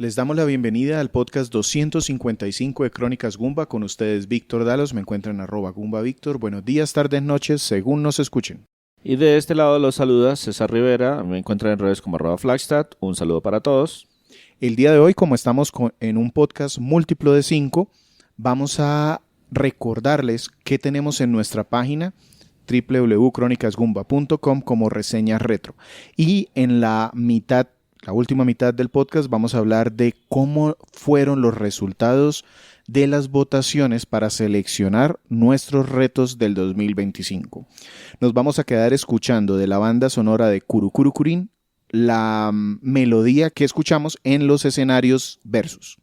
Les damos la bienvenida al podcast 255 de Crónicas Goomba. Con ustedes Víctor Dalos, me encuentran en @GoombaVictor. Buenos días, tardes, noches, según nos escuchen. Y de este lado los saluda César Rivera, me encuentran en redes como @Flagstad. Un saludo para todos. El día de hoy, como estamos en un podcast múltiplo de 5, vamos a recordarles qué tenemos en nuestra página www.cronicasgoomba.com como reseñas retro. Y en la última mitad del podcast vamos a hablar de cómo fueron los resultados de las votaciones para seleccionar nuestros retos del 2025. Nos vamos a quedar escuchando de la banda sonora de Kurukurukurin la melodía que escuchamos en los escenarios versus.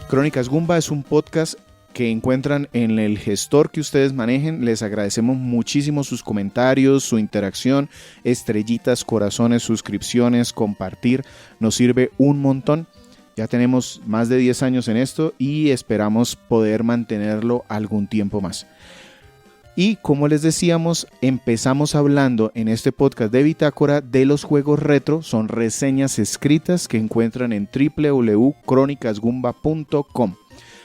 Crónicas Goomba es un podcast que encuentran en el gestor que ustedes manejen. Les agradecemos muchísimo sus comentarios, su interacción, estrellitas, corazones, suscripciones, compartir. Nos sirve un montón. Ya tenemos más de 10 años en esto y esperamos poder mantenerlo algún tiempo más. Y como les decíamos, empezamos hablando en este podcast de Bitácora de los juegos retro. Son reseñas escritas que encuentran en www.cronicasgoomba.com.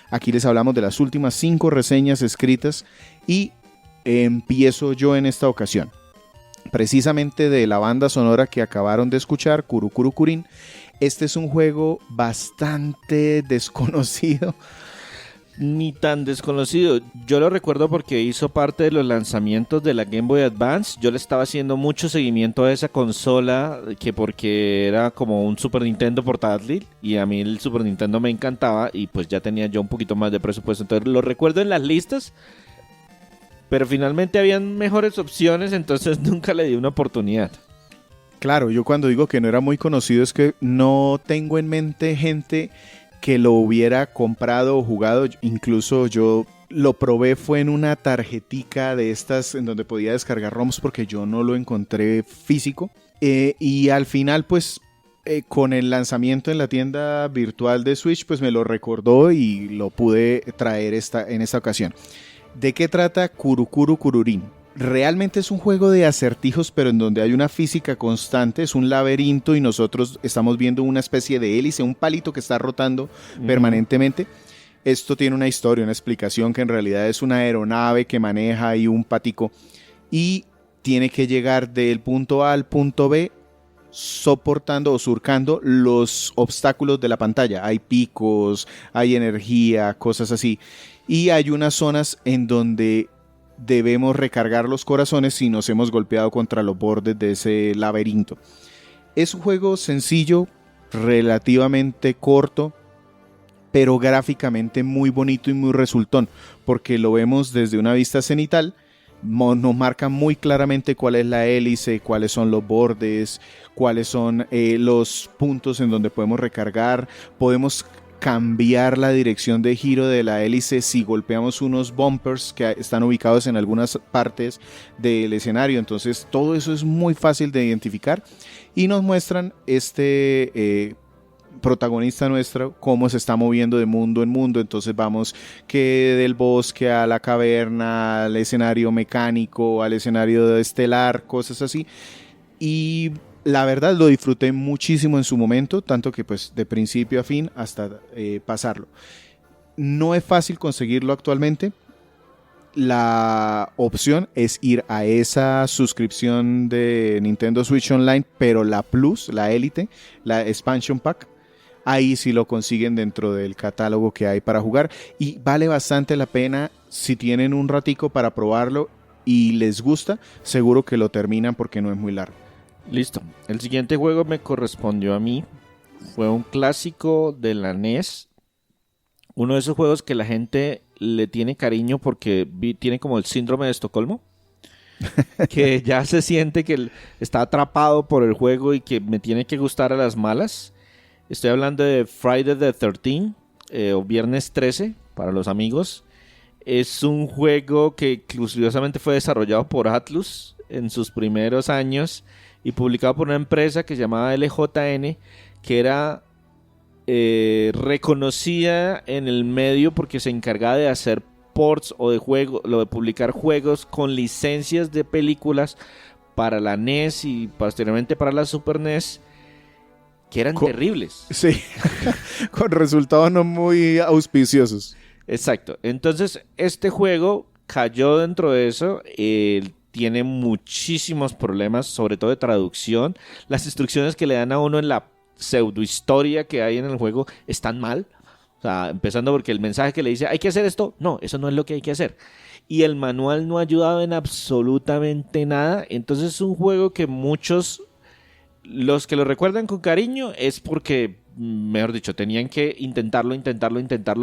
Aquí les hablamos de las últimas 5 reseñas escritas y empiezo yo en esta ocasión. Precisamente de la banda sonora que acabaron de escuchar, Kurukurukurin. Este es un juego bastante desconocido. Ni tan desconocido. Yo lo recuerdo porque hizo parte de los lanzamientos de la Game Boy Advance. Yo le estaba haciendo mucho seguimiento a esa consola, que porque era como un Super Nintendo portátil y a mí el Super Nintendo me encantaba y pues ya tenía yo un poquito más de presupuesto. Entonces lo recuerdo en las listas, pero finalmente habían mejores opciones, entonces nunca le di una oportunidad. Claro, yo cuando digo que no era muy conocido es que no tengo en mente gente que lo hubiera comprado o jugado. Incluso yo lo probé, fue en una tarjetica de estas en donde podía descargar ROMs porque yo no lo encontré físico. Y al final pues con el lanzamiento en la tienda virtual de Switch pues me lo recordó y lo pude traer en esta ocasión. ¿De qué trata Kurukurukurin? Realmente es un juego de acertijos, pero en donde hay una física constante, es un laberinto y nosotros estamos viendo una especie de hélice, un palito que está rotando permanentemente. Esto tiene una historia, una explicación que en realidad es una aeronave que maneja ahí un patico y tiene que llegar del punto A al punto B soportando o surcando los obstáculos de la pantalla. Hay picos, hay energía, cosas así. Y hay unas zonas en donde debemos recargar los corazones si nos hemos golpeado contra los bordes de ese laberinto. Es un juego sencillo, relativamente corto, pero gráficamente muy bonito y muy resultón, porque lo vemos desde una vista cenital. Nos marca muy claramente cuál es la hélice, cuáles son los bordes, cuáles son los puntos en donde podemos recargar. Podemos cambiar la dirección de giro de la hélice si golpeamos unos bumpers que están ubicados en algunas partes del escenario. Entonces todo eso es muy fácil de identificar y nos muestran protagonista nuestro cómo se está moviendo de mundo en mundo. Entonces vamos que del bosque a la caverna, al escenario mecánico, al escenario estelar, cosas así. Y la verdad lo disfruté muchísimo en su momento, tanto que pues de principio a fin hasta pasarlo. No es fácil conseguirlo actualmente. La opción es ir a esa suscripción de Nintendo Switch Online, pero la Plus, la Elite, la Expansion Pack, ahí sí lo consiguen dentro del catálogo que hay para jugar y vale bastante la pena. Si tienen un ratico para probarlo y les gusta, seguro que lo terminan porque no es muy largo. Listo, el siguiente juego me correspondió a mí. Fue un clásico de la NES. Uno de esos juegos que la gente le tiene cariño porque tiene como el síndrome de Estocolmo. Que ya se siente que está atrapado por el juego y que me tiene que gustar a las malas. Estoy hablando de Friday the 13th, o Viernes 13, para los amigos. Es un juego que curiosamente fue desarrollado por Atlus en sus primeros años y publicado por una empresa que se llamaba LJN, que era reconocida en el medio porque se encargaba de hacer ports o de publicar juegos con licencias de películas para la NES y posteriormente para la Super NES, que eran terribles. Sí, con resultados no muy auspiciosos. Exacto. Entonces, este juego cayó dentro de eso. Tiene muchísimos problemas, sobre todo de traducción. Las instrucciones que le dan a uno en la pseudohistoria que hay en el juego están mal. O sea, empezando porque el mensaje que le dice, hay que hacer esto, no, eso no es lo que hay que hacer. Y el manual no ha ayudado en absolutamente nada. Entonces es un juego que muchos, los que lo recuerdan con cariño, es porque, mejor dicho, tenían que intentarlo,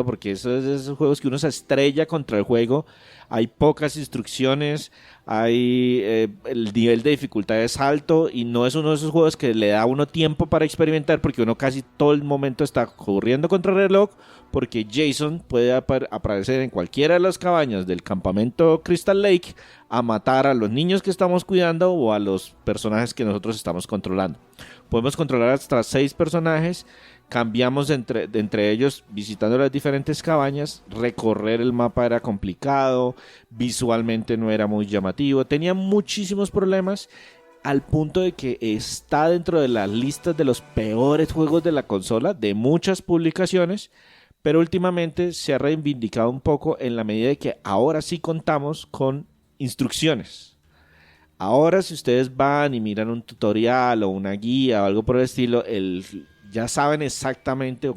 porque esos es esos juegos que uno se estrella contra el juego. Hay pocas instrucciones, el nivel de dificultad es alto y no es uno de esos juegos que le da a uno tiempo para experimentar, porque uno casi todo el momento está corriendo contra el reloj, porque Jason puede aparecer en cualquiera de las cabañas del campamento Crystal Lake a matar a los niños que estamos cuidando o a los personajes que nosotros estamos controlando. Podemos controlar hasta 6 personajes. Cambiamos entre ellos visitando las diferentes cabañas. Recorrer el mapa era complicado, visualmente no era muy llamativo, tenía muchísimos problemas, al punto de que está dentro de las listas de los peores juegos de la consola de muchas publicaciones, pero últimamente se ha reivindicado un poco en la medida de que ahora sí contamos con instrucciones. Ahora si ustedes van y miran un tutorial o una guía o algo por el estilo, ya saben exactamente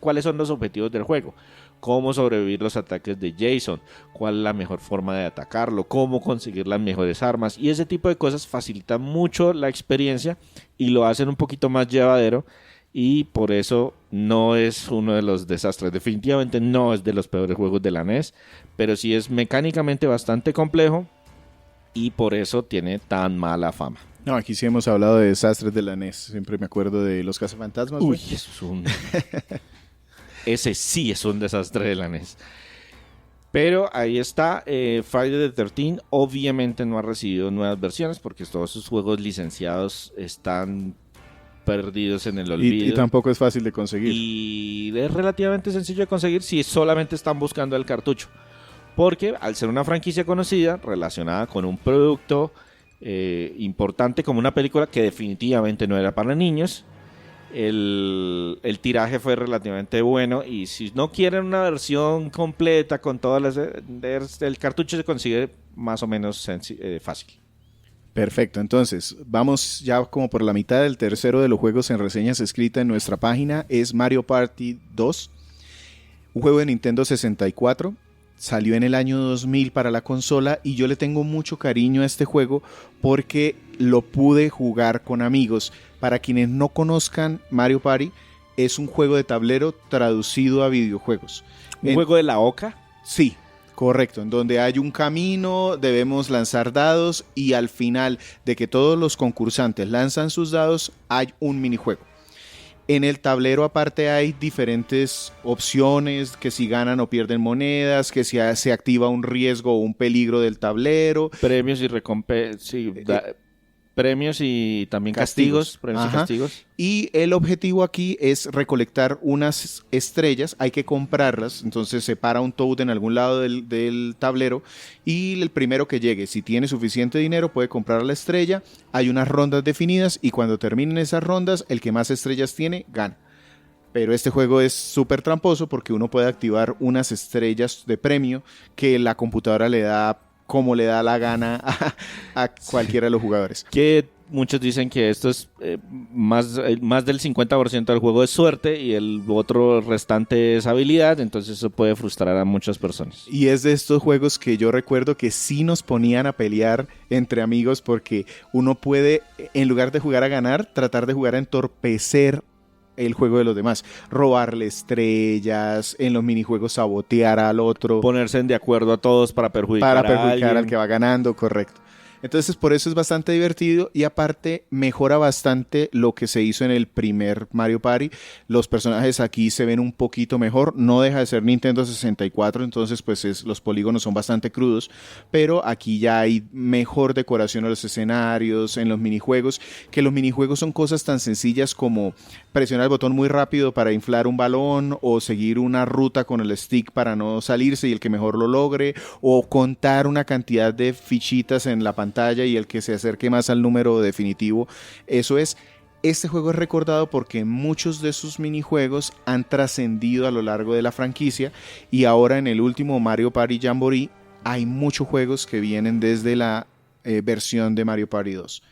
cuáles son los objetivos del juego, cómo sobrevivir los ataques de Jason, cuál es la mejor forma de atacarlo, cómo conseguir las mejores armas, y ese tipo de cosas facilitan mucho la experiencia y lo hacen un poquito más llevadero, y por eso no es uno de los desastres. Definitivamente no es de los peores juegos de la NES, pero sí es mecánicamente bastante complejo y por eso tiene tan mala fama. No, aquí sí hemos hablado de desastres de la NES. Siempre me acuerdo de los cazafantasmas. Uy, eso es ese sí es un desastre de la NES. Pero ahí está, Friday the 13th. Obviamente no ha recibido nuevas versiones porque todos sus juegos licenciados están perdidos en el olvido. Y tampoco es fácil de conseguir. Y es relativamente sencillo de conseguir si solamente están buscando el cartucho. Porque al ser una franquicia conocida, relacionada con un producto importante como una película que definitivamente no era para niños, el tiraje fue relativamente bueno, y si no quieren una versión completa con todas el cartucho se consigue más o menos fácil. Perfecto, entonces vamos ya como por la mitad del tercero de los juegos en reseñas escrita en nuestra página. Es Mario Party 2, un juego de Nintendo 64. Salió en el año 2000 para la consola y yo le tengo mucho cariño a este juego porque lo pude jugar con amigos. Para quienes no conozcan, Mario Party es un juego de tablero traducido a videojuegos. ¿Un juego de la Oca? Sí, correcto, en donde hay un camino, debemos lanzar dados y al final de que todos los concursantes lanzan sus dados hay un minijuego. En el tablero aparte hay diferentes opciones, que si ganan o pierden monedas, que si se activa un riesgo o un peligro del tablero. Premios y recompensas, premios y también castigos. Premios y castigos. Y el objetivo aquí es recolectar unas estrellas, hay que comprarlas, entonces se para un toad en algún lado del tablero y el primero que llegue, si tiene suficiente dinero, puede comprar la estrella. Hay unas rondas definidas y cuando terminen esas rondas, el que más estrellas tiene, gana. Pero este juego es súper tramposo porque uno puede activar unas estrellas de premio que la computadora le da como le da la gana a cualquiera de los jugadores. Que muchos dicen que esto es más del 50% del juego es suerte y el otro restante es habilidad, entonces eso puede frustrar a muchas personas. Y es de estos juegos que yo recuerdo que sí nos ponían a pelear entre amigos porque uno puede, en lugar de jugar a ganar, tratar de jugar a entorpecer el juego de los demás, robarle estrellas, en los minijuegos sabotear al otro, ponerse de acuerdo a todos para perjudicar al que va ganando, correcto. Entonces por eso es bastante divertido y aparte mejora bastante lo que se hizo en el primer Mario Party. Los personajes aquí se ven un poquito mejor, no deja de ser Nintendo 64, entonces pues los polígonos son bastante crudos, pero aquí ya hay mejor decoración en los escenarios, en los minijuegos, que los minijuegos son cosas tan sencillas como presionar el botón muy rápido para inflar un balón o seguir una ruta con el stick para no salirse y el que mejor lo logre, o contar una cantidad de fichitas en la pantalla y el que se acerque más al número definitivo. Eso es. Este juego es recordado porque muchos de sus minijuegos han trascendido a lo largo de la franquicia y ahora en el último Mario Party Jamboree hay muchos juegos que vienen desde la versión de Mario Party 2.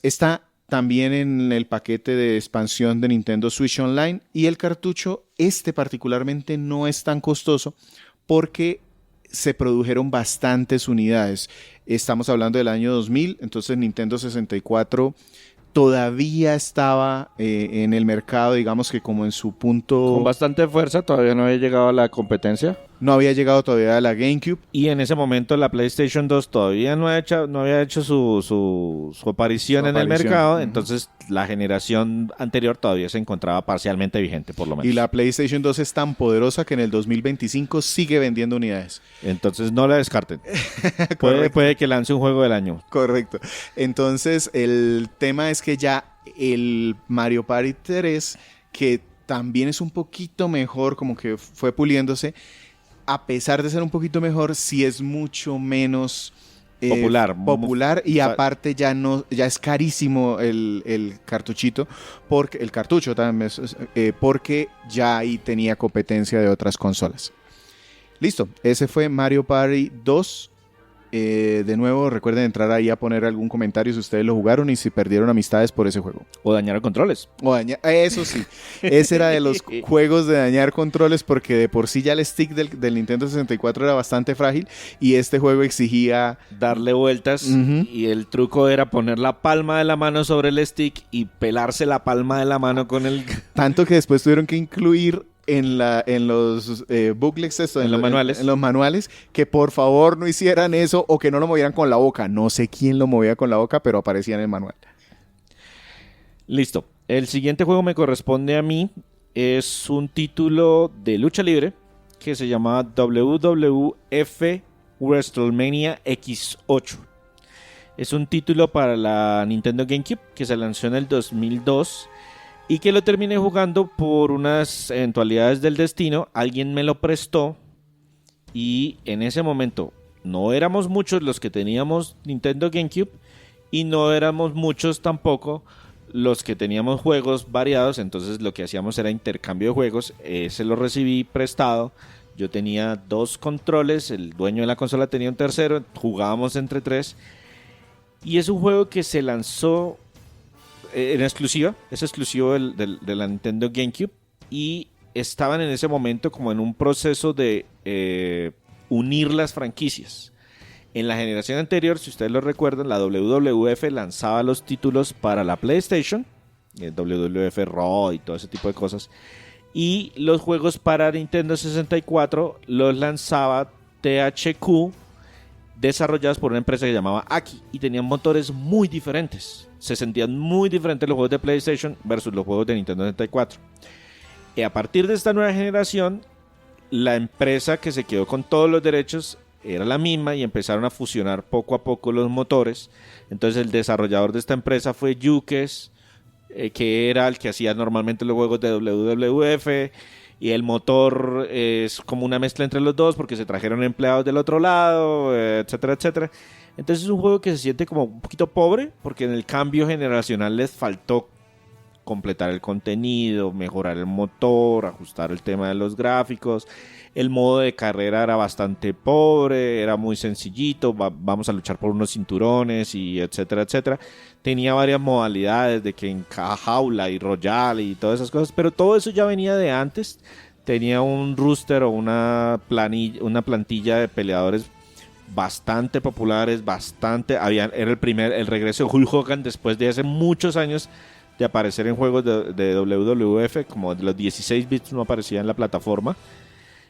Está también en el paquete de expansión de Nintendo Switch Online y el cartucho, particularmente no es tan costoso porque se produjeron bastantes unidades. Estamos hablando del año 2000, entonces Nintendo 64 todavía estaba en el mercado, digamos que como en su punto... Con bastante fuerza, todavía no había llegado a la competencia. No había llegado todavía a la GameCube. Y en ese momento la PlayStation 2 todavía no había hecho su aparición en el mercado, entonces la generación anterior todavía se encontraba parcialmente vigente, por lo menos. Y la PlayStation 2 es tan poderosa que en el 2025 sigue vendiendo unidades. Entonces no la descarten. puede que lance un juego del año. Correcto. Entonces el tema es que ya el Mario Party 3, que también es un poquito mejor, como que fue puliéndose, a pesar de ser un poquito mejor, sí es mucho menos popular y aparte ya es carísimo el cartuchito, porque el cartucho también porque ya ahí tenía competencia de otras consolas. Listo, ese fue Mario Party 2. De nuevo, recuerden entrar ahí a poner algún comentario si ustedes lo jugaron y si perdieron amistades por ese juego. O dañaron controles. Eso sí, ese era de los juegos de dañar controles porque de por sí ya el stick del Nintendo 64 era bastante frágil y este juego exigía... darle vueltas y el truco era poner la palma de la mano sobre el stick y pelarse la palma de la mano con el... Tanto que después tuvieron que incluir en los booklets, en los manuales, que por favor no hicieran eso o que no lo movieran con la boca. No sé quién lo movía con la boca, pero aparecía en el manual. Listo. El siguiente juego me corresponde a mí. Es un título de lucha libre que se llama WWF WrestleMania X8. Es un título para la Nintendo GameCube que se lanzó en el 2002 y que lo terminé jugando por unas eventualidades del destino. Alguien me lo prestó y en ese momento no éramos muchos los que teníamos Nintendo GameCube y no éramos muchos tampoco los que teníamos juegos variados, entonces lo que hacíamos era intercambio de juegos. Se lo recibí prestado. Yo tenía 2 controles, el dueño de la consola tenía un tercero, jugábamos entre 3 y es un juego que se lanzó en exclusiva, es exclusivo de la Nintendo GameCube y estaban en ese momento como en un proceso de unir las franquicias. En la generación anterior, si ustedes lo recuerdan, la WWF lanzaba los títulos para la PlayStation, WWF Raw y todo ese tipo de cosas, y los juegos para Nintendo 64 los lanzaba THQ, desarrollados por una empresa que se llamaba Aki, y tenían motores muy diferentes. Se sentían muy diferentes los juegos de PlayStation versus los juegos de Nintendo 64. Y a partir de esta nueva generación, la empresa que se quedó con todos los derechos era la misma y empezaron a fusionar poco a poco los motores. Entonces el desarrollador de esta empresa fue Yukes, que era el que hacía normalmente los juegos de WWF, y el motor es como una mezcla entre los dos porque se trajeron empleados del otro lado, etcétera, etcétera. Entonces es un juego que se siente como un poquito pobre porque en el cambio generacional les faltó completar el contenido, mejorar el motor, ajustar el tema de los gráficos. El modo de carrera era bastante pobre, era muy sencillito, vamos a luchar por unos cinturones y etcétera, etcétera. Tenía varias modalidades de que en jaula y royal y todas esas cosas, pero todo eso ya venía de antes. Tenía un roster o una plantilla de peleadores bastante populares, era el regreso de Hulk Hogan después de hace muchos años de aparecer en juegos de WWF, como de los 16 bits no aparecía en la plataforma.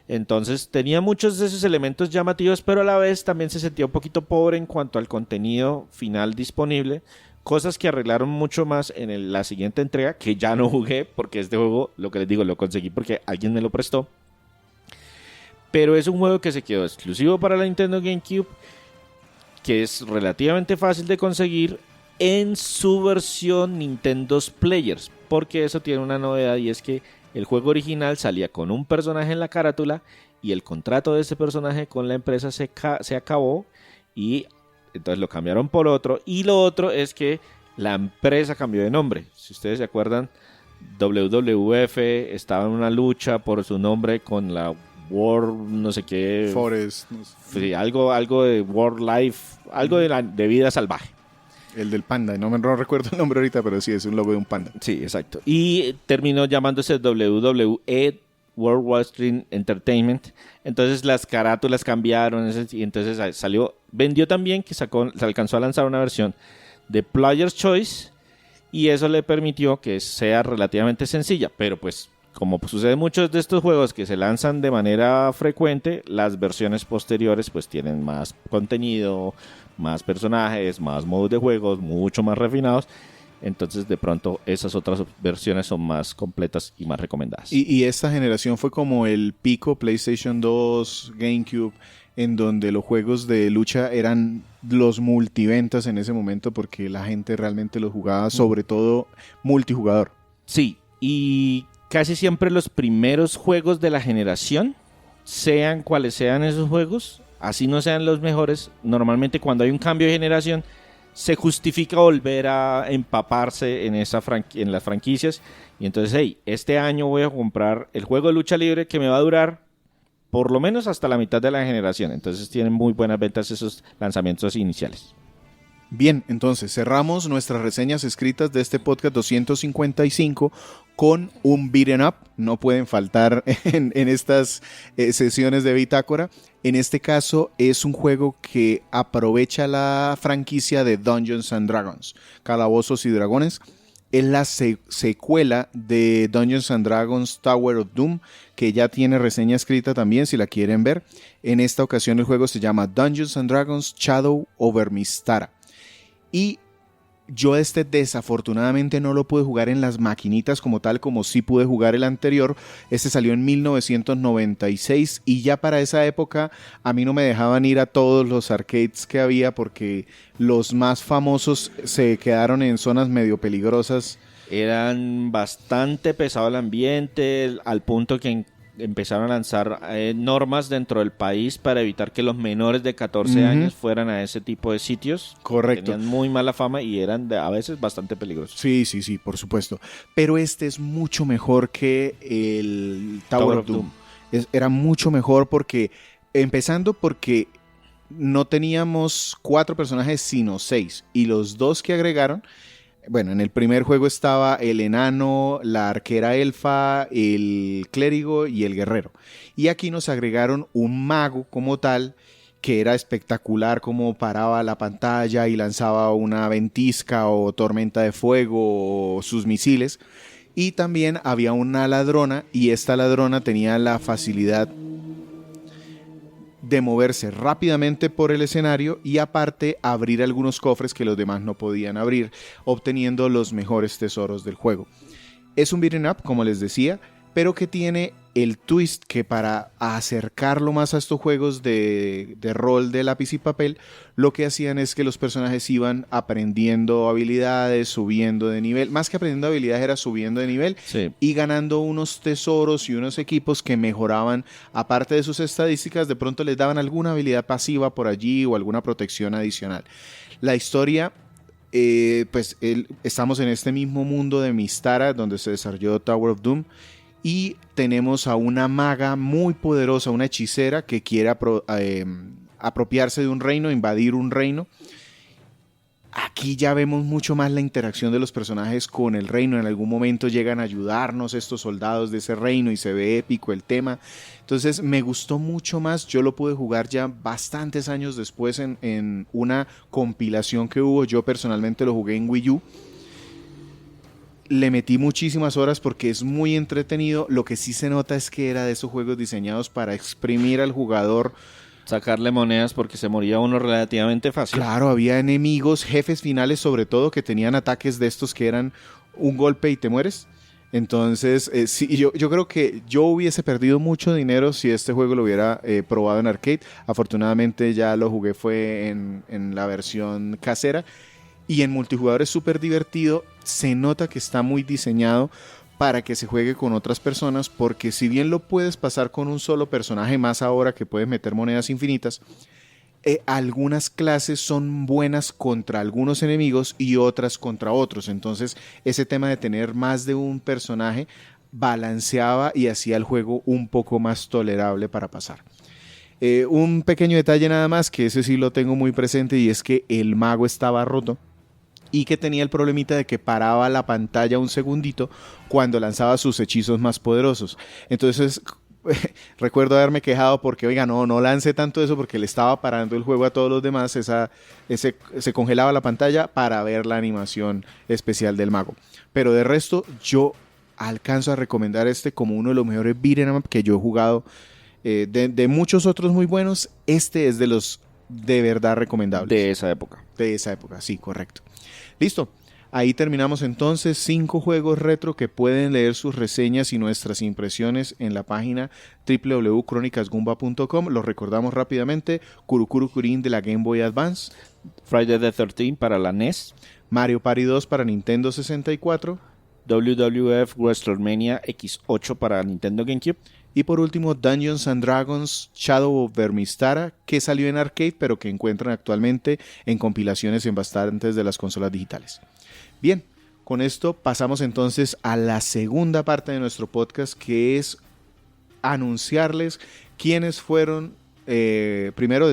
Entonces tenía muchos de esos elementos llamativos, pero a la vez también se sentía un poquito pobre en cuanto al contenido final disponible. Cosas que arreglaron mucho más en la siguiente entrega, que ya no jugué, porque este juego, lo que les digo, lo conseguí porque alguien me lo prestó. Pero es un juego que se quedó exclusivo para la Nintendo GameCube, que es relativamente fácil de conseguir en su versión Nintendo's Players, porque eso tiene una novedad y es que el juego original salía con un personaje en la carátula y el contrato de ese personaje con la empresa se acabó y entonces lo cambiaron por otro. Y lo otro es que la empresa cambió de nombre. Si ustedes se acuerdan, WWF estaba en una lucha por su nombre con la World, no sé qué. Forest. No sé. Sí, algo de World Life, algo de vida salvaje. El del panda, no recuerdo el nombre ahorita, pero sí, es un logo de un panda. Sí, exacto. Y terminó llamándose WWE World Wrestling Entertainment. Entonces las carátulas cambiaron y entonces vendió también que se alcanzó a lanzar una versión de Player's Choice y eso le permitió que sea relativamente sencilla, pero pues como sucede en muchos de estos juegos que se lanzan de manera frecuente, las versiones posteriores pues tienen más contenido, más personajes, más modos de juegos, mucho más refinados. Entonces, de pronto, esas otras versiones son más completas y más recomendadas. Y esta generación fue como el pico PlayStation 2, GameCube, en donde los juegos de lucha eran los multiventas en ese momento porque la gente realmente los jugaba, sobre todo multijugador. Sí, y casi siempre los primeros juegos de la generación, sean cuales sean esos juegos, así no sean los mejores, normalmente cuando hay un cambio de generación, se justifica volver a empaparse en las franquicias. Y entonces, hey, este año voy a comprar el juego de lucha libre que me va a durar por lo menos hasta la mitad de la generación. Entonces tienen muy buenas ventas esos lanzamientos iniciales. Bien, entonces cerramos nuestras reseñas escritas de este podcast 255 con un beat'em up. No pueden faltar en estas sesiones de Bitácora. En este caso es un juego que aprovecha la franquicia de Dungeons and Dragons, Calabozos y Dragones. Es la secuela de Dungeons and Dragons Tower of Doom, que ya tiene reseña escrita también, si la quieren ver. En esta ocasión el juego se llama Dungeons and Dragons Shadow over Mystara. Y yo desafortunadamente no lo pude jugar en las maquinitas como tal, como sí pude jugar el anterior. Este salió en 1996 y ya para esa época a mí no me dejaban ir a todos los arcades que había porque los más famosos se quedaron en zonas medio peligrosas. Eran bastante pesado el ambiente, al punto que empezaron a lanzar normas dentro del país para evitar que los menores de 14 años fueran a ese tipo de sitios. Correcto. Tenían muy mala fama y eran a veces bastante peligrosos. Sí, por supuesto. Pero este es mucho mejor que el Tower of Doom. Era mucho mejor empezando porque no teníamos 4 personajes sino 6 y los 2 que agregaron. Bueno, en el primer juego estaba el enano, la arquera elfa, el clérigo y el guerrero. Y aquí nos agregaron un mago como tal, que era espectacular como paraba la pantalla y lanzaba una ventisca o tormenta de fuego o sus misiles. Y también había una ladrona y esta ladrona tenía la facilidad de moverse rápidamente por el escenario y aparte abrir algunos cofres que los demás no podían abrir, obteniendo los mejores tesoros del juego. Es un beat'em up, como les decía, pero que tiene el twist que para acercarlo más a estos juegos de rol de lápiz y papel, lo que hacían es que los personajes iban aprendiendo habilidades, subiendo de nivel, más que aprendiendo habilidades era subiendo de nivel, sí, y ganando unos tesoros y unos equipos que mejoraban, aparte de sus estadísticas, de pronto les daban alguna habilidad pasiva por allí o alguna protección adicional. La historia... estamos en este mismo mundo de Mystara, donde se desarrolló Tower of Doom, y tenemos a una maga muy poderosa, una hechicera que quiere apropiarse de un reino, invadir un reino. Aquí ya vemos mucho más la interacción de los personajes con el reino. En algún momento llegan a ayudarnos estos soldados de ese reino y se ve épico el tema. Entonces me gustó mucho más. Yo lo pude jugar ya bastantes años después en una compilación que hubo. Yo personalmente lo jugué en Wii U. le metí muchísimas horas porque es muy entretenido. Lo que sí se nota es que era de esos juegos diseñados para exprimir al jugador. Sacarle monedas porque se moría uno relativamente fácil. Claro, había enemigos, jefes finales sobre todo, que tenían ataques de estos que eran un golpe y te mueres. Entonces, sí, yo creo que yo hubiese perdido mucho dinero si este juego lo hubiera probado en arcade. Afortunadamente ya lo jugué fue en la versión casera. Y en multijugador es súper divertido. Se nota que está muy diseñado para que se juegue con otras personas, porque si bien lo puedes pasar con un solo personaje, más ahora que puedes meter monedas infinitas, algunas clases son buenas contra algunos enemigos y otras contra otros. Entonces ese tema de tener más de un personaje balanceaba y hacía el juego un poco más tolerable para pasar. Un pequeño detalle nada más, que ese sí lo tengo muy presente, y es que el mago estaba roto y que tenía el problemita de que paraba la pantalla un segundito cuando lanzaba sus hechizos más poderosos. Entonces recuerdo haberme quejado porque, oiga, no lance tanto eso, porque le estaba parando el juego a todos los demás. Se congelaba la pantalla para ver la animación especial del mago. Pero de resto, yo alcanzo a recomendar este como uno de los mejores beat'em up que yo he jugado. De muchos otros muy buenos, este es de los de verdad recomendables. De esa época. De esa época, sí, correcto. Listo. Ahí terminamos entonces 5 juegos retro que pueden leer sus reseñas y nuestras impresiones en la página www.cronicasgumba.com. Los recordamos rápidamente: Kurukuru Kurin de la Game Boy Advance, Friday the 13th para la NES, Mario Party 2 para Nintendo 64, WWF WrestleMania X8 para Nintendo GameCube, y por último Dungeons and Dragons Shadow of Vermistara, que salió en arcade pero que encuentran actualmente en compilaciones en bastantes de las consolas digitales. Bien, con esto pasamos entonces a la segunda parte de nuestro podcast, que es anunciarles quiénes fueron, primero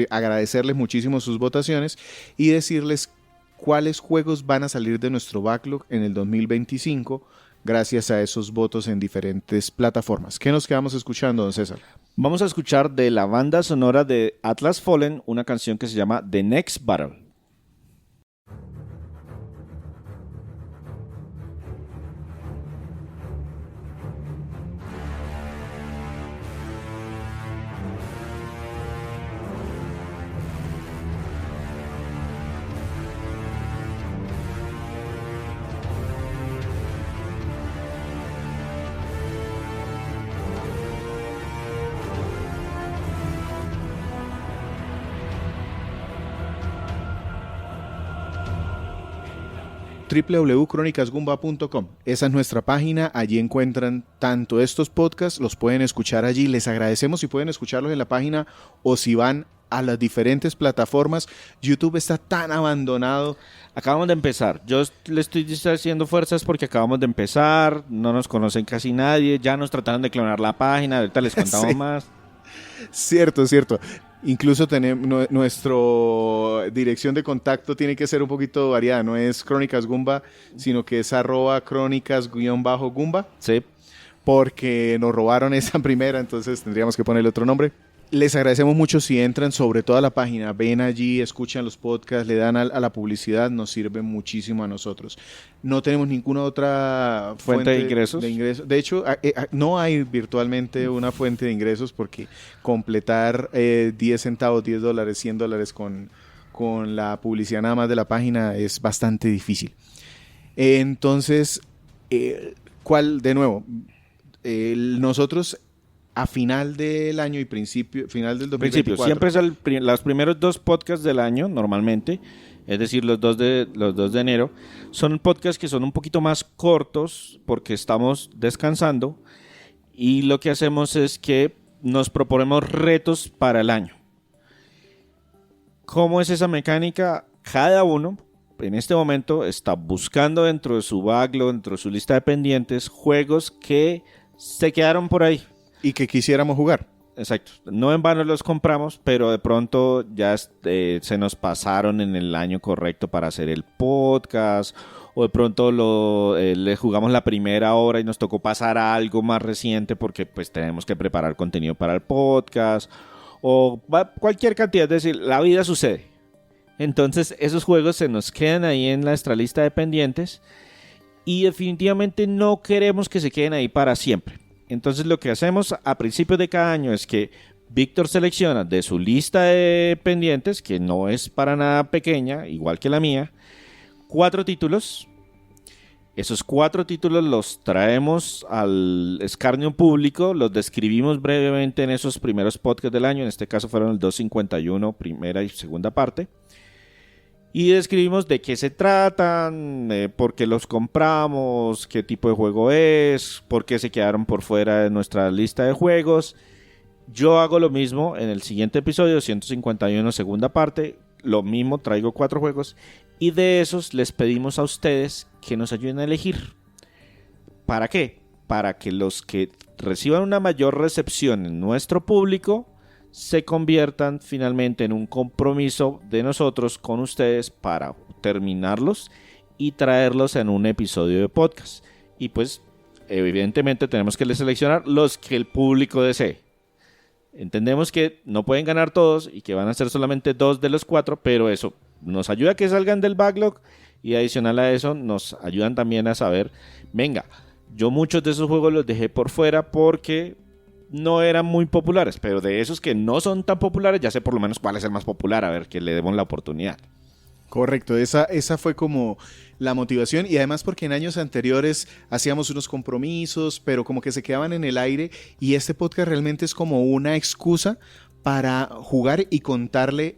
agradecerles muchísimo sus votaciones y decirles cuáles juegos van a salir de nuestro backlog en el 2025 gracias a esos votos en diferentes plataformas. ¿Qué nos quedamos escuchando, don César? Vamos a escuchar de la banda sonora de Atlas Fallen una canción que se llama The Next Battle. www.cronicasgumba.com. Esa es nuestra página, allí encuentran tanto estos podcasts, los pueden escuchar allí. Les agradecemos si pueden escucharlos en la página o si van a las diferentes plataformas. YouTube está tan abandonado. Acabamos de empezar. Yo le estoy haciendo fuerzas porque acabamos de empezar, no nos conocen casi nadie, ya nos trataron de clonar la página, ahorita les contamos Sí. más. Cierto. Incluso tenemos nuestra dirección de contacto tiene que ser un poquito variada. No es Crónicas Gumba, sino que es @crónicas_gumba, Sí. porque nos robaron esa primera, entonces tendríamos que ponerle otro nombre. Les agradecemos mucho si entran sobre todo a la página, ven allí, escuchan los podcasts, le dan a la publicidad, nos sirve muchísimo a nosotros. No tenemos ninguna otra ¿Fuente de ingresos? De hecho, no hay virtualmente una fuente de ingresos, porque completar 10 centavos, $10, $100 con la publicidad nada más de la página es bastante difícil. Entonces, de nuevo, nosotros a final del año y final del 2024. Siempre es los primeros 2 podcasts del año, normalmente, es decir, los 2 de enero, son podcasts que son un poquito más cortos porque estamos descansando, y lo que hacemos es que nos proponemos retos para el año. ¿Cómo es esa mecánica? Cada uno en este momento está buscando dentro de su backlog, dentro de su lista de pendientes, juegos que se quedaron por ahí. Y que quisiéramos jugar. Exacto. No en vano los compramos, pero de pronto ya se nos pasaron en el año correcto para hacer el podcast, o de pronto le jugamos la primera hora y nos tocó pasar a algo más reciente porque pues tenemos que preparar contenido para el podcast, o cualquier cantidad. Es decir, la vida sucede. Entonces esos juegos se nos quedan ahí en nuestra lista de pendientes y definitivamente no queremos que se queden ahí para siempre. Entonces lo que hacemos a principios de cada año es que Víctor selecciona de su lista de pendientes, que no es para nada pequeña, igual que la mía, 4 títulos. Esos 4 títulos los traemos al escarnio público, los describimos brevemente en esos primeros podcasts del año, en este caso fueron el 251, primera y segunda parte, y describimos de qué se tratan, por qué los compramos, qué tipo de juego es, por qué se quedaron por fuera de nuestra lista de juegos. Yo hago lo mismo en el siguiente episodio, 151, segunda parte, lo mismo, traigo 4 juegos. Y de esos les pedimos a ustedes que nos ayuden a elegir. ¿Para qué? Para que los que reciban una mayor recepción en nuestro público se conviertan finalmente en un compromiso de nosotros con ustedes para terminarlos y traerlos en un episodio de podcast. Y pues evidentemente tenemos que seleccionar los que el público desee. Entendemos que no pueden ganar todos y que van a ser solamente 2 de los 4, pero eso nos ayuda a que salgan del backlog y adicional a eso nos ayudan también a saber, venga, yo muchos de esos juegos los dejé por fuera porque no eran muy populares, pero de esos que no son tan populares ya sé por lo menos cuál es el más popular, a ver que le demos la oportunidad. Correcto, esa fue como la motivación y además porque en años anteriores hacíamos unos compromisos, pero como que se quedaban en el aire y este podcast realmente es como una excusa para jugar y contarle,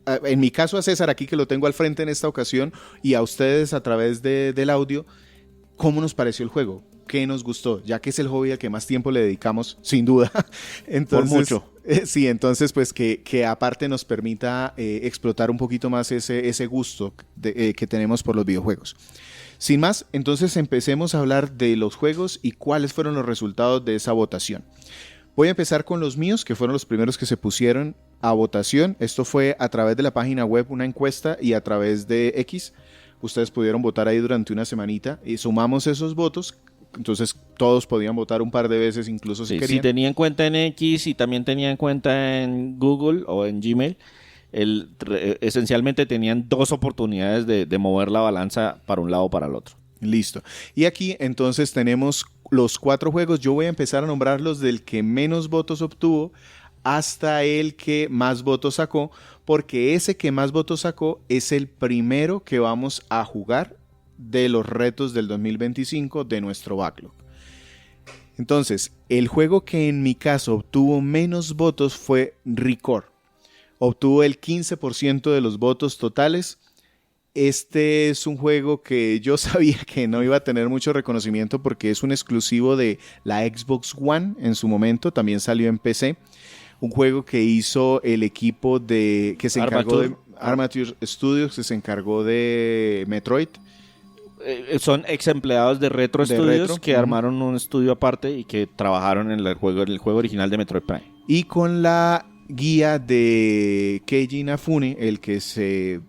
en mi caso a César aquí que lo tengo al frente en esta ocasión y a ustedes a través del audio, cómo nos pareció el juego, qué nos gustó, ya que es el hobby al que más tiempo le dedicamos, sin duda. Entonces, por mucho. Sí, entonces pues que aparte nos permita explotar un poquito más ese gusto que tenemos por los videojuegos. Sin más, entonces empecemos a hablar de los juegos y cuáles fueron los resultados de esa votación. Voy a empezar con los míos, que fueron los primeros que se pusieron a votación. Esto fue a través de la página web, una encuesta, y a través de X. Ustedes pudieron votar ahí durante una semanita y sumamos esos votos. Entonces todos podían votar un par de veces, incluso si querían. Si tenían cuenta en X y también tenían cuenta en Google o en Gmail, esencialmente tenían 2 oportunidades de mover la balanza para un lado o para el otro. Listo. Y aquí entonces tenemos los 4 juegos. Yo voy a empezar a nombrarlos del que menos votos obtuvo hasta el que más votos sacó, porque ese que más votos sacó es el primero que vamos a jugar de los retos del 2025 de nuestro backlog. Entonces, el juego que en mi caso obtuvo menos votos fue Record. Obtuvo el 15% de los votos totales. Este es un juego que yo sabía que no iba a tener mucho reconocimiento porque es un exclusivo de la Xbox One en su momento, también salió en PC. Un juego que hizo el equipo que se encargó de Armature Studios, que se encargó de Metroid. Son ex empleados de Retro Studios que armaron un estudio aparte y que trabajaron en el juego original de Metroid Prime. Y con la guía de Keiji Inafune, el que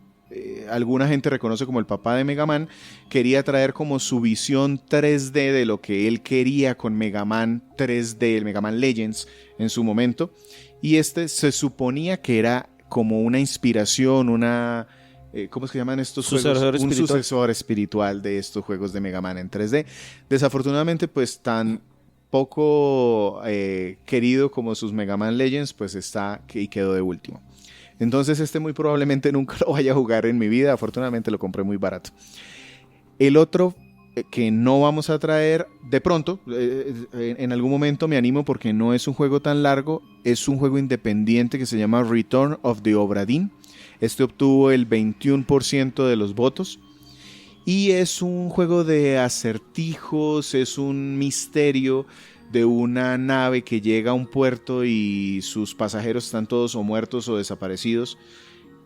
alguna gente reconoce como el papá de Mega Man, quería traer como su visión 3D de lo que él quería con Mega Man 3D, el Mega Man Legends en su momento. Y se suponía que era como una inspiración, ¿cómo es que llaman estos juegos? Un sucesor espiritual de estos juegos de Mega Man en 3D. Desafortunadamente, pues tan poco querido como sus Mega Man Legends, pues está y quedó de último. Entonces muy probablemente nunca lo vaya a jugar en mi vida. Afortunadamente lo compré muy barato. El otro que no vamos a traer de pronto, en algún momento me animo porque no es un juego tan largo, es un juego independiente que se llama Return of the Obra Dinn. Este obtuvo el 21% de los votos y es un juego de acertijos, es un misterio de una nave que llega a un puerto y sus pasajeros están todos o muertos o desaparecidos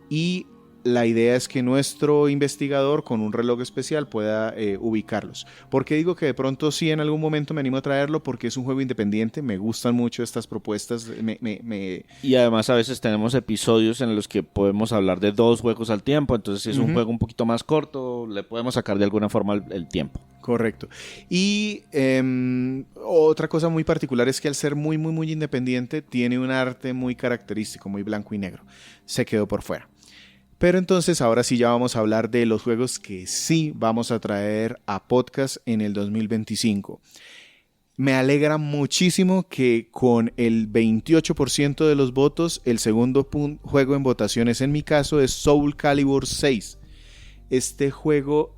y la idea es que nuestro investigador con un reloj especial pueda ubicarlos. ¿Por qué digo que de pronto sí en algún momento me animo a traerlo? Porque es un juego independiente, me gustan mucho estas propuestas. Y además a veces tenemos episodios en los que podemos hablar de 2 juegos al tiempo, entonces si es un juego un poquito más corto, le podemos sacar de alguna forma el tiempo. Correcto. Y otra cosa muy particular es que al ser muy, muy, muy independiente, tiene un arte muy característico, muy blanco y negro. Se quedó por fuera. Pero entonces ahora sí ya vamos a hablar de los juegos que sí vamos a traer a podcast en el 2025. Me alegra muchísimo que con el 28% de los votos, el segundo juego en votaciones en mi caso es Soul Calibur 6. Este juego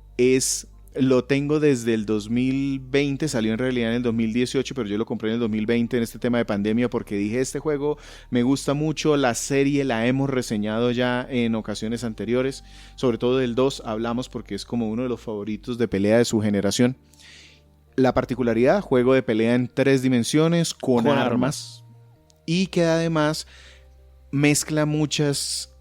lo tengo desde el 2020, salió en realidad en el 2018, pero yo lo compré en el 2020 en este tema de pandemia porque dije, este juego me gusta mucho, la serie la hemos reseñado ya en ocasiones anteriores, sobre todo del 2 hablamos porque es como uno de los favoritos de pelea de su generación. La particularidad, juego de pelea en 3 dimensiones con armas y que además mezcla muchas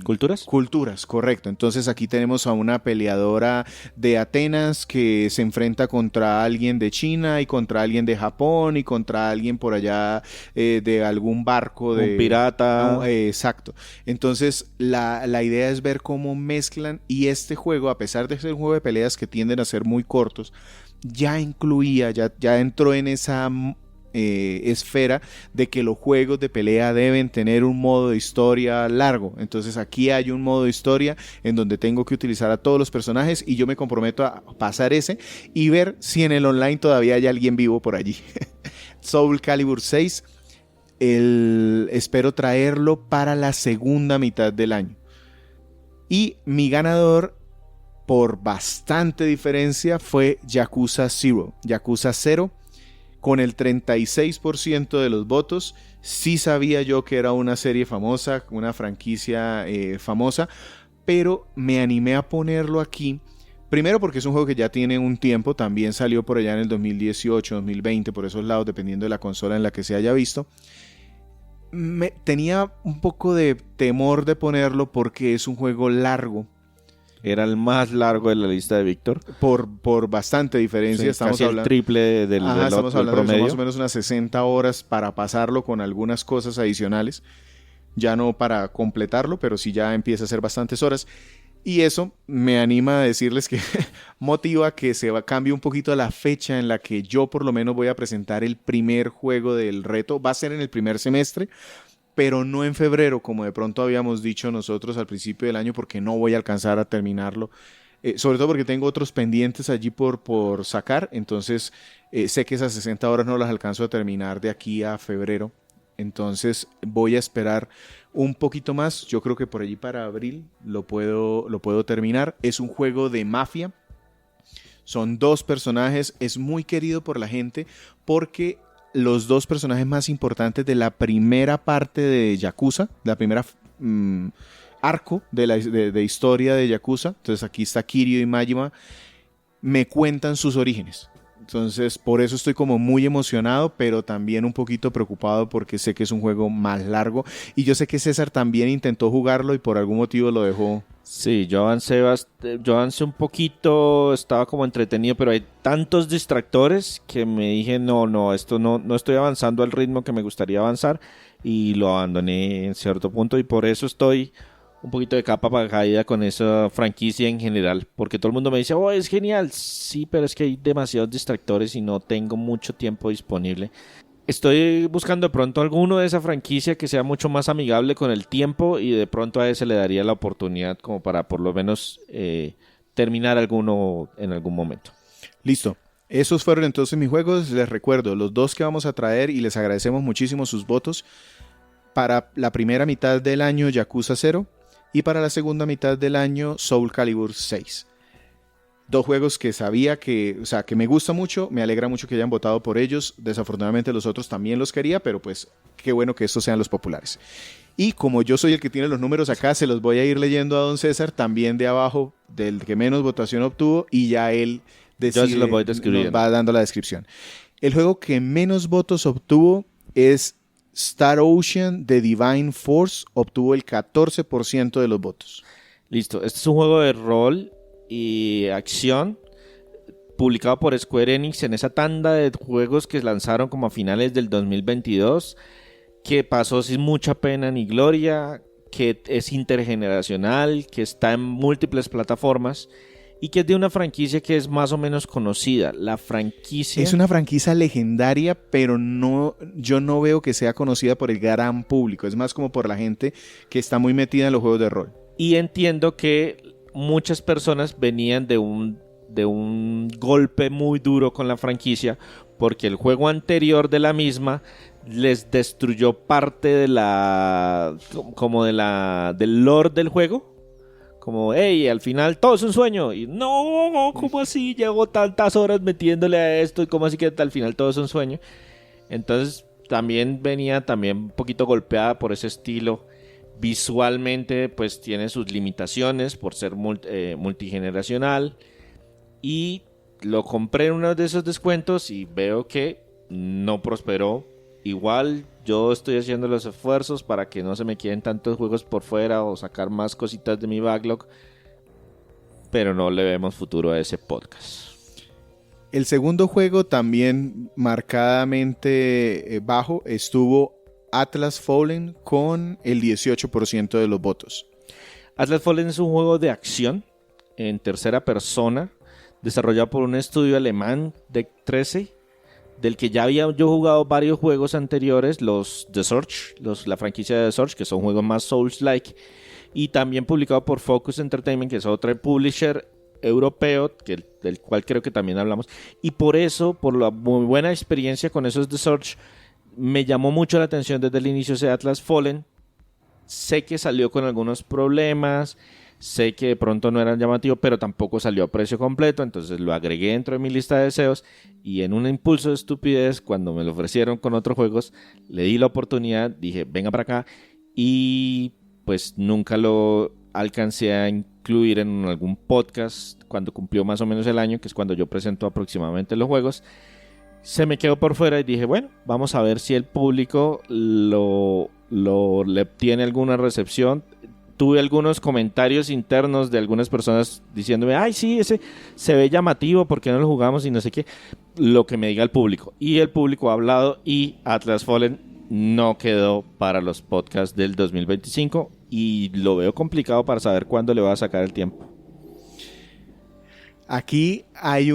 culturas, correcto. Entonces aquí tenemos a una peleadora de Atenas que se enfrenta contra alguien de China y contra alguien de Japón y contra alguien por allá de algún barco de un pirata. Exacto. Entonces la idea es ver cómo mezclan, y este juego, a pesar de ser un juego de peleas que tienden a ser muy cortos, ya incluía, ya entró en esa esfera de que los juegos de pelea deben tener un modo de historia largo. Entonces aquí hay un modo de historia en donde tengo que utilizar a todos los personajes y yo me comprometo a pasar ese y ver si en el online todavía hay alguien vivo por allí. Soul Calibur 6, espero traerlo para la segunda mitad del año. Y mi ganador, por bastante diferencia, fue Yakuza 0. Yakuza 0, con el 36% de los votos. Sí sabía yo que era una serie famosa, una franquicia famosa, pero me animé a ponerlo aquí. Primero porque es un juego que ya tiene un tiempo, también salió por allá en el 2018, 2020, por esos lados, dependiendo de la consola en la que se haya visto. Tenía un poco de temor de ponerlo porque es un juego largo. Era el más largo de la lista de Víctor. Por bastante diferencia. Sí, estamos casi hablando, el triple estamos hablando promedio. de más o menos unas 60 horas para pasarlo con algunas cosas adicionales. Ya no para completarlo, pero sí ya empieza a ser bastantes horas. Y eso me anima a decirles que motiva que cambie un poquito la fecha en la que yo por lo menos voy a presentar el primer juego del reto. Va a ser en el primer semestre, pero no en febrero, como de pronto habíamos dicho nosotros al principio del año, porque no voy a alcanzar a terminarlo. Sobre todo porque tengo otros pendientes allí por sacar, entonces sé que esas 60 horas no las alcanzo a terminar de aquí a febrero. Entonces voy a esperar un poquito más. Yo creo que por allí para abril lo puedo terminar. Es un juego de mafia. Son 2 personajes. Es muy querido por la gente porque los 2 personajes más importantes de la primera parte de Yakuza, la primera arco de historia de Yakuza, entonces aquí está Kiryu y Majima, me cuentan sus orígenes. Entonces por eso estoy como muy emocionado, pero también un poquito preocupado porque sé que es un juego más largo y yo sé que César también intentó jugarlo y por algún motivo lo dejó. Sí, yo avancé un poquito, estaba como entretenido, pero hay tantos distractores que me dije, no, esto no estoy avanzando al ritmo que me gustaría avanzar y lo abandoné en cierto punto y por eso estoy un poquito de capa para caída con esa franquicia en general, porque todo el mundo me dice, oh, es genial, sí, pero es que hay demasiados distractores y no tengo mucho tiempo disponible. Estoy buscando de pronto alguno de esa franquicia que sea mucho más amigable con el tiempo y de pronto a ese le daría la oportunidad como para por lo menos terminar alguno en algún momento. Listo. Esos fueron entonces mis juegos. Les recuerdo los 2 que vamos a traer y les agradecemos muchísimo sus votos. Para la primera mitad del año Yakuza 0 y para la segunda mitad del año Soul Calibur 6. 2 juegos que sabía que me gusta mucho, me alegra mucho que hayan votado por ellos. Desafortunadamente los otros también los quería, pero pues qué bueno que estos sean los populares. Y como yo soy el que tiene los números acá, se los voy a ir leyendo a don César, también de abajo del que menos votación obtuvo, y ya él decide, lo voy describiendo. nos va dando la descripción. El juego que menos votos obtuvo es Star Ocean de Divine Force, obtuvo el 14% de los votos. Listo, este es un juego de rol y acción publicado por Square Enix en esa tanda de juegos que lanzaron como a finales del 2022, que pasó sin mucha pena ni gloria, que es intergeneracional, que está en múltiples plataformas y que es de una franquicia que es más o menos conocida. La franquicia es una franquicia legendaria, pero yo no veo que sea conocida por el gran público. Es más como por la gente que está muy metida en los juegos de rol. Y entiendo que muchas personas venían de un golpe muy duro con la franquicia, porque el juego anterior de la misma les destruyó parte de del lore del juego. Como, hey, al final todo es un sueño. Y no, ¿cómo así? Llevo tantas horas metiéndole a esto y cómo así que al final todo es un sueño. Entonces también venía un poquito golpeada por ese estilo. Visualmente pues tiene sus limitaciones por ser multigeneracional. Y lo compré en uno de esos descuentos y veo que no prosperó. Igual yo estoy haciendo los esfuerzos para que no se me queden tantos juegos por fuera o sacar más cositas de mi backlog, pero no le vemos futuro a ese podcast. El segundo juego también marcadamente bajo estuvo Atlas Fallen con el 18% de los votos. Atlas Fallen es un juego de acción en tercera persona desarrollado por un estudio alemán de 13, del que ya había yo jugado varios juegos anteriores, los The Surge, la franquicia de The Surge, que son juegos más Souls-like, y también publicado por Focus Entertainment, que es otro publisher europeo, del cual creo que también hablamos, y por eso, por la muy buena experiencia con esos The Surge, me llamó mucho la atención desde el inicio ese Atlas Fallen. Sé que salió con algunos problemas, sé que de pronto no era llamativo, pero tampoco salió a precio completo, entonces lo agregué dentro de mi lista de deseos y en un impulso de estupidez, cuando me lo ofrecieron con otros juegos, le di la oportunidad, dije, venga para acá, y pues nunca lo alcancé a incluir en algún podcast cuando cumplió más o menos el año, que es cuando yo presento aproximadamente los juegos. Se me quedó por fuera y dije, bueno, vamos a ver si el público le tiene alguna recepción. Tuve algunos comentarios internos de algunas personas diciéndome, ay, sí, ese se ve llamativo, ¿por qué no lo jugamos? Y no sé qué, lo que me diga el público. Y el público ha hablado y Atlas Fallen no quedó para los podcasts del 2025 y lo veo complicado para saber cuándo le va a sacar el tiempo. Aquí hay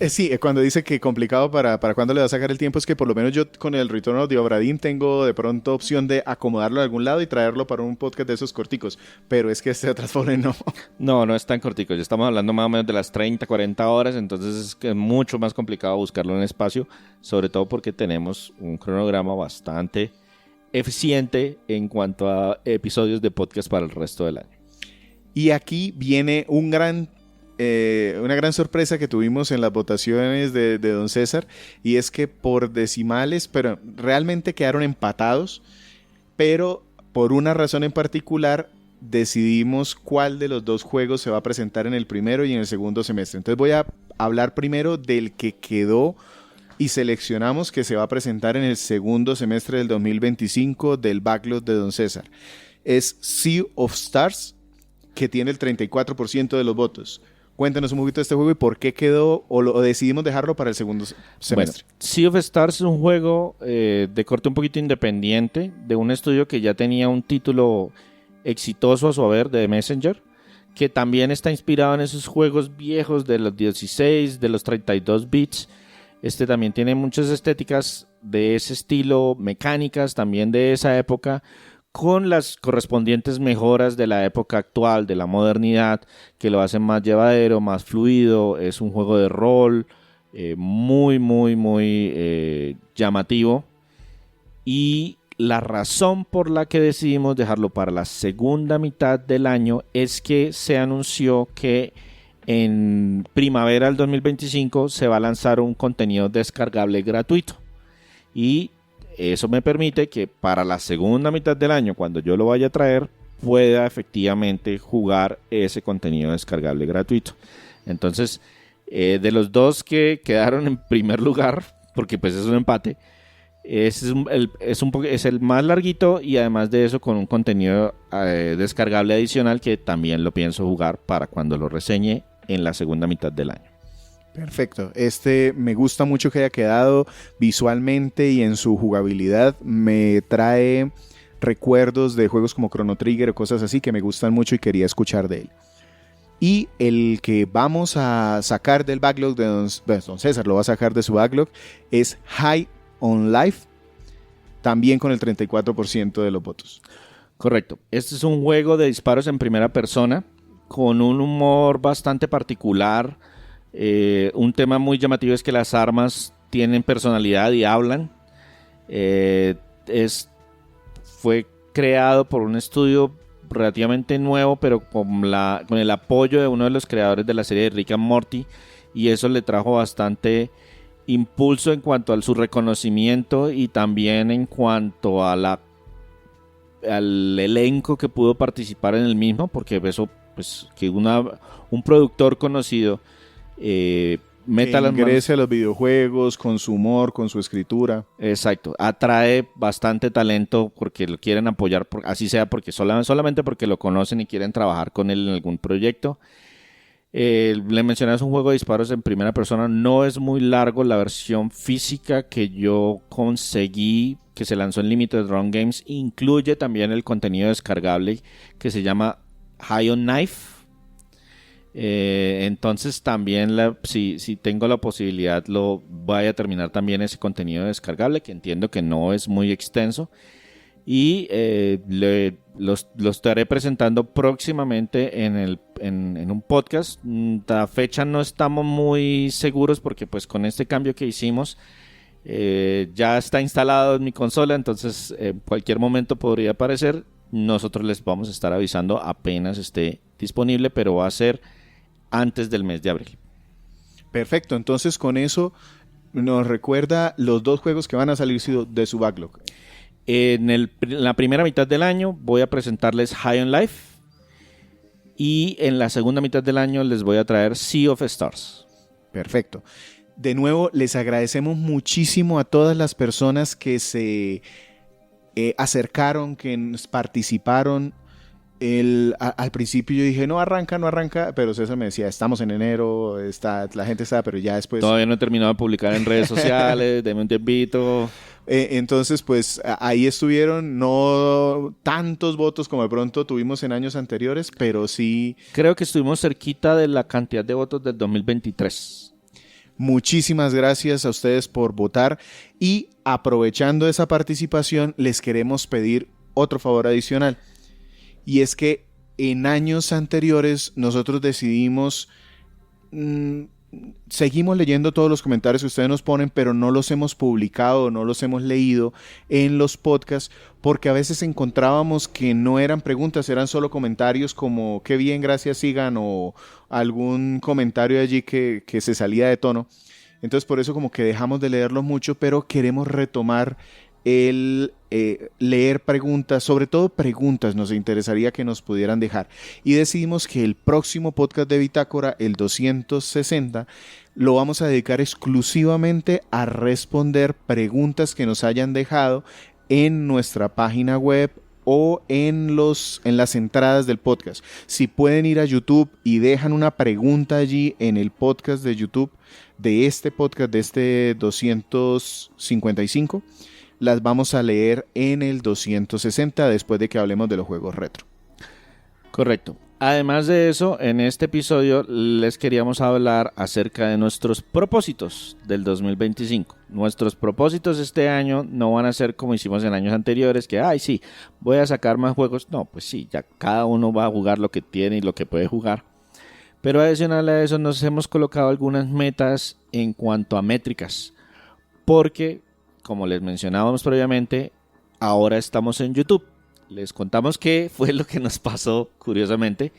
sí, cuando dice que complicado para cuándo le va a sacar el tiempo, es que por lo menos yo con el Return of the Obra Dinn tengo de pronto opción de acomodarlo en algún lado y traerlo para un podcast de esos corticos, pero es que este Atlas Fallen no. No es tan cortico, ya estamos hablando más o menos de las 30, 40 horas, entonces es que es mucho más complicado buscarlo en espacio, sobre todo porque tenemos un cronograma bastante eficiente en cuanto a episodios de podcast para el resto del año. Y aquí viene una gran sorpresa que tuvimos en las votaciones de Don César, y es que por decimales, pero realmente quedaron empatados, pero por una razón en particular decidimos cuál de los dos juegos se va a presentar en el primero y en el segundo semestre. Entonces voy a hablar primero del que quedó y seleccionamos que se va a presentar en el segundo semestre del 2025 del backlog de Don César. Es Sea of Stars, que tiene el 34% de los votos. Cuéntanos un poquito de este juego y por qué quedó o decidimos dejarlo para el segundo semestre. Bueno, Sea of Stars es un juego de corte un poquito independiente, de un estudio que ya tenía un título exitoso a su haber, de Messenger, que también está inspirado en esos juegos viejos de los 16, de los 32 bits. Este también tiene muchas estéticas de ese estilo, mecánicas también de esa época, con las correspondientes mejoras de la época actual, de la modernidad, que lo hacen más llevadero, más fluido. Es un juego de rol muy llamativo. Y la razón por la que decidimos dejarlo para la segunda mitad del año es que se anunció que en primavera del 2025 se va a lanzar un contenido descargable gratuito. Y eso me permite que para la segunda mitad del año, cuando yo lo vaya a traer, pueda efectivamente jugar ese contenido descargable gratuito. Entonces, de los dos que quedaron en primer lugar, porque pues es un empate, es el más larguito y además de eso con un contenido descargable adicional que también lo pienso jugar para cuando lo reseñe en la segunda mitad del año. Perfecto, me gusta mucho que haya quedado visualmente y en su jugabilidad, me trae recuerdos de juegos como Chrono Trigger o cosas así que me gustan mucho y quería escuchar de él. Y el que vamos a sacar del backlog de Don César, lo va a sacar de su backlog, es High on Life, también con el 34% de los votos. Correcto. Este es un juego de disparos en primera persona con un humor bastante particular. Un tema muy llamativo es que las armas tienen personalidad y hablan. Fue creado por un estudio relativamente nuevo, pero con el apoyo de uno de los creadores de la serie de Rick and Morty, y eso le trajo bastante impulso en cuanto a su reconocimiento y también en cuanto a al elenco que pudo participar en el mismo, porque eso, pues, que un productor conocido meta que las ingrese manos. a los videojuegos con su humor, con su escritura. Exacto, atrae bastante talento porque lo quieren apoyar, así sea porque solamente porque lo conocen y quieren trabajar con él en algún proyecto. Le mencioné, es un juego de disparos en primera persona, no es muy largo. La versión física que yo conseguí, que se lanzó en Limited Run Games, incluye también el contenido descargable que se llama High on Knife. Entonces también si tengo la posibilidad lo voy a terminar también ese contenido descargable, que entiendo que no es muy extenso, y los estaré presentando próximamente en un podcast. La fecha no estamos muy seguros porque pues con este cambio que hicimos ya está instalado en mi consola, entonces en cualquier momento podría aparecer. Nosotros les vamos a estar avisando apenas esté disponible, pero va a ser antes del mes de abril. Perfecto, entonces con eso nos recuerda los 2 juegos que van a salir de su backlog. En la primera mitad del año voy a presentarles High on Life, y en la segunda mitad del año les voy a traer Sea of Stars. Perfecto. De nuevo, les agradecemos muchísimo a todas las personas que se acercaron, que participaron. Al principio yo dije, no arranca, pero César me decía, estamos en enero, la gente está, pero ya después... Todavía no he terminado de publicar en redes sociales, deme un tiempito. Entonces, pues ahí estuvieron, no tantos votos como de pronto tuvimos en años anteriores, pero sí... Creo que estuvimos cerquita de la cantidad de votos del 2023. Muchísimas gracias a ustedes por votar, y aprovechando esa participación les queremos pedir otro favor adicional. Y es que en años anteriores nosotros decidimos, seguimos leyendo todos los comentarios que ustedes nos ponen, pero no los hemos publicado, no los hemos leído en los podcasts, porque a veces encontrábamos que no eran preguntas, eran solo comentarios como qué bien, gracias, sigan, o algún comentario allí que se salía de tono. Entonces por eso como que dejamos de leerlos mucho, pero queremos retomar el leer preguntas, sobre todo preguntas nos interesaría que nos pudieran dejar, y decidimos que el próximo podcast de Bitácora, el 260, lo vamos a dedicar exclusivamente a responder preguntas que nos hayan dejado en nuestra página web o en las entradas del podcast. Si pueden ir a YouTube y dejan una pregunta allí en el podcast de YouTube de este podcast, de este 255, las vamos a leer en el 260 después de que hablemos de los juegos retro. Correcto. Además de eso, en este episodio les queríamos hablar acerca de nuestros propósitos del 2025. Nuestros propósitos este año no van a ser como hicimos en años anteriores, que, ay, sí, voy a sacar más juegos. No, pues sí, ya cada uno va a jugar lo que tiene y lo que puede jugar. Pero adicional a eso nos hemos colocado algunas metas en cuanto a métricas, porque, como les mencionábamos previamente, ahora estamos en YouTube. Les contamos qué fue lo que nos pasó, curiosamente,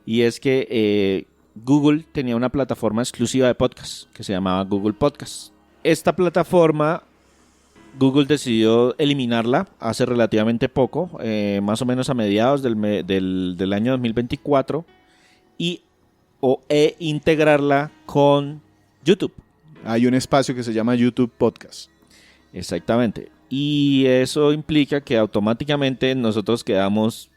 y es que Google tenía una plataforma exclusiva de podcast que se llamaba Google Podcast. Esta plataforma, Google decidió eliminarla hace relativamente poco, más o menos a mediados del año 2024, e integrarla con YouTube. Hay un espacio que se llama YouTube Podcast. Exactamente. Y eso implica que automáticamente nosotros quedamos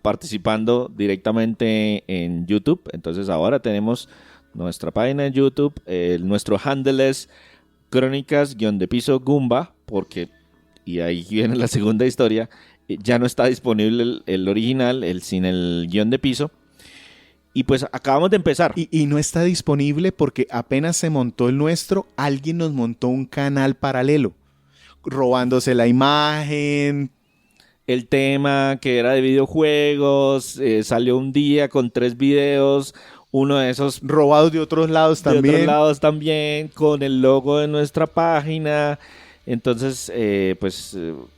participando directamente en YouTube. Entonces ahora tenemos nuestra página de YouTube. Nuestro handle es Crónicas-de-piso Goomba, porque, y ahí viene la segunda historia, ya no está disponible el original, el sin el guión de piso. Y pues acabamos de empezar. Y no está disponible porque apenas se montó el nuestro, alguien nos montó un canal paralelo, robándose la imagen. el tema que era de videojuegos, salió un día con 3 videos, uno de esos robados de otros lados también. De otros lados también, con el logo de nuestra página. Entonces,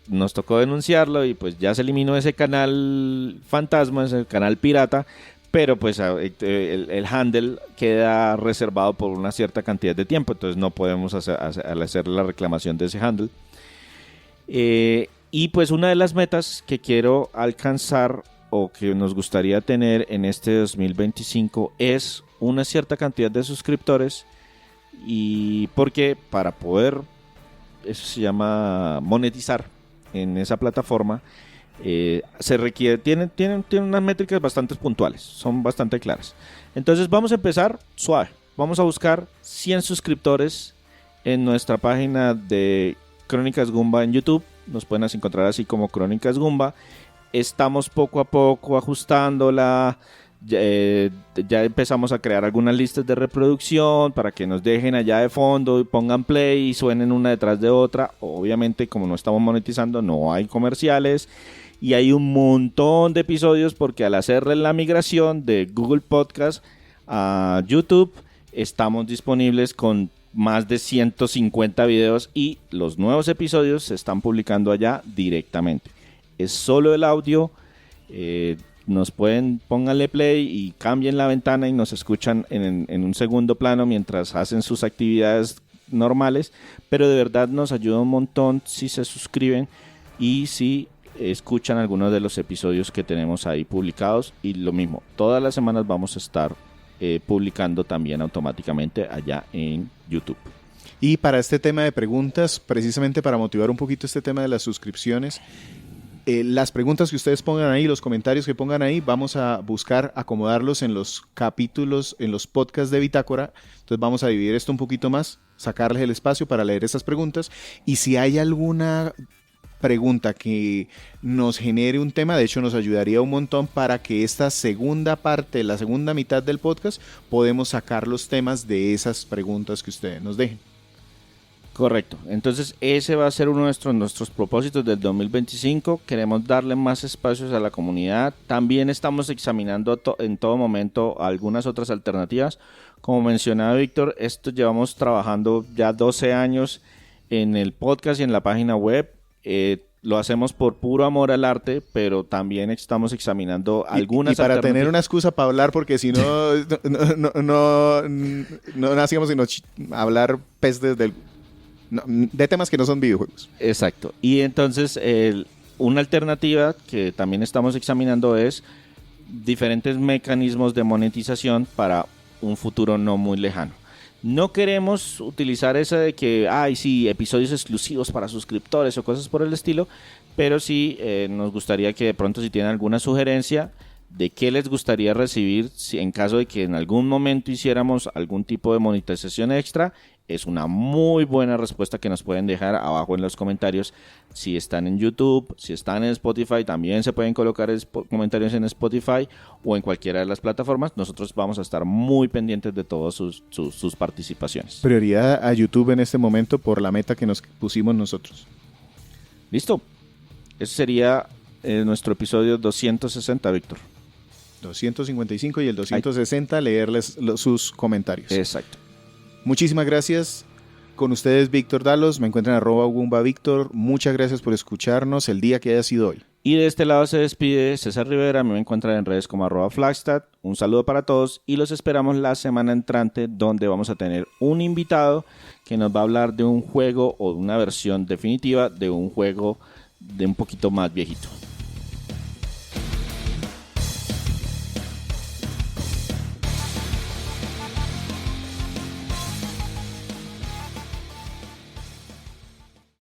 nos tocó denunciarlo y pues ya se eliminó ese canal fantasma, ese canal pirata, pero pues el handle queda reservado por una cierta cantidad de tiempo, entonces no podemos hacer la reclamación de ese handle. Y pues una de las metas que quiero alcanzar o que nos gustaría tener en este 2025 es una cierta cantidad de suscriptores, y porque para poder, eso se llama monetizar en esa plataforma, se requiere, tienen unas métricas bastante puntuales, son bastante claras. Entonces vamos a empezar suave, vamos a buscar 100 suscriptores en nuestra página de Crónicas Goomba en YouTube. Nos pueden encontrar así como Crónicas Goomba. Estamos poco a poco ajustándola. Ya empezamos a crear algunas listas de reproducción para que nos dejen allá de fondo y pongan play y suenen una detrás de otra. Obviamente, como no estamos monetizando, no hay comerciales. Y hay un montón de episodios porque al hacerle la migración de Google Podcast a YouTube, estamos disponibles con más de 150 videos y los nuevos episodios se están publicando allá directamente. Es solo el audio, pónganle play y cambien la ventana y nos escuchan en un segundo plano mientras hacen sus actividades normales, pero de verdad nos ayuda un montón si se suscriben y si escuchan algunos de los episodios que tenemos ahí publicados. Y lo mismo, todas las semanas vamos a estar publicando también automáticamente allá en YouTube. Y para este tema de preguntas, precisamente para motivar un poquito este tema de las suscripciones, las preguntas que ustedes pongan ahí, los comentarios que pongan ahí, vamos a buscar acomodarlos en los capítulos, en los podcasts de Bitácora. Entonces vamos a dividir esto un poquito más, sacarles el espacio para leer esas preguntas. Y si hay alguna pregunta que nos genere un tema, de hecho nos ayudaría un montón para que esta segunda parte, la segunda mitad del podcast, podemos sacar los temas de esas preguntas que ustedes nos dejen. Correcto, entonces ese va a ser uno de nuestros propósitos del 2025. Queremos darle más espacios a la comunidad. También estamos examinando en todo momento algunas otras alternativas. Como mencionaba Víctor, llevamos trabajando ya 12 años en el podcast y en la página web. Lo hacemos por puro amor al arte, pero también estamos examinando algunas y para tener una excusa para hablar, porque si no hacíamos sino hablar de temas que no son videojuegos. Exacto. Y entonces una alternativa que también estamos examinando es diferentes mecanismos de monetización para un futuro no muy lejano. No queremos utilizar esa de que sí, episodios exclusivos para suscriptores o cosas por el estilo, pero sí nos gustaría que de pronto, si tienen alguna sugerencia de qué les gustaría recibir, si en caso de que en algún momento hiciéramos algún tipo de monetización extra, es una muy buena respuesta que nos pueden dejar abajo en los comentarios. Si están en YouTube, si están en Spotify, también se pueden colocar comentarios en Spotify o en cualquiera de las plataformas. Nosotros vamos a estar muy pendientes de todas sus participaciones. Prioridad a YouTube en este momento por la meta que nos pusimos nosotros. Listo. Ese sería nuestro episodio 260, Víctor. 255 y el 260, leerles sus comentarios. Exacto. Muchísimas gracias. Con ustedes, Víctor Dalos. Me encuentran @GoombaVictor. Muchas gracias por escucharnos el día que haya sido hoy. Y de este lado se despide César Rivera. Me encuentran en redes como @Flagstad. Un saludo para todos y los esperamos la semana entrante, donde vamos a tener un invitado que nos va a hablar de un juego o de una versión definitiva de un juego de un poquito más viejito.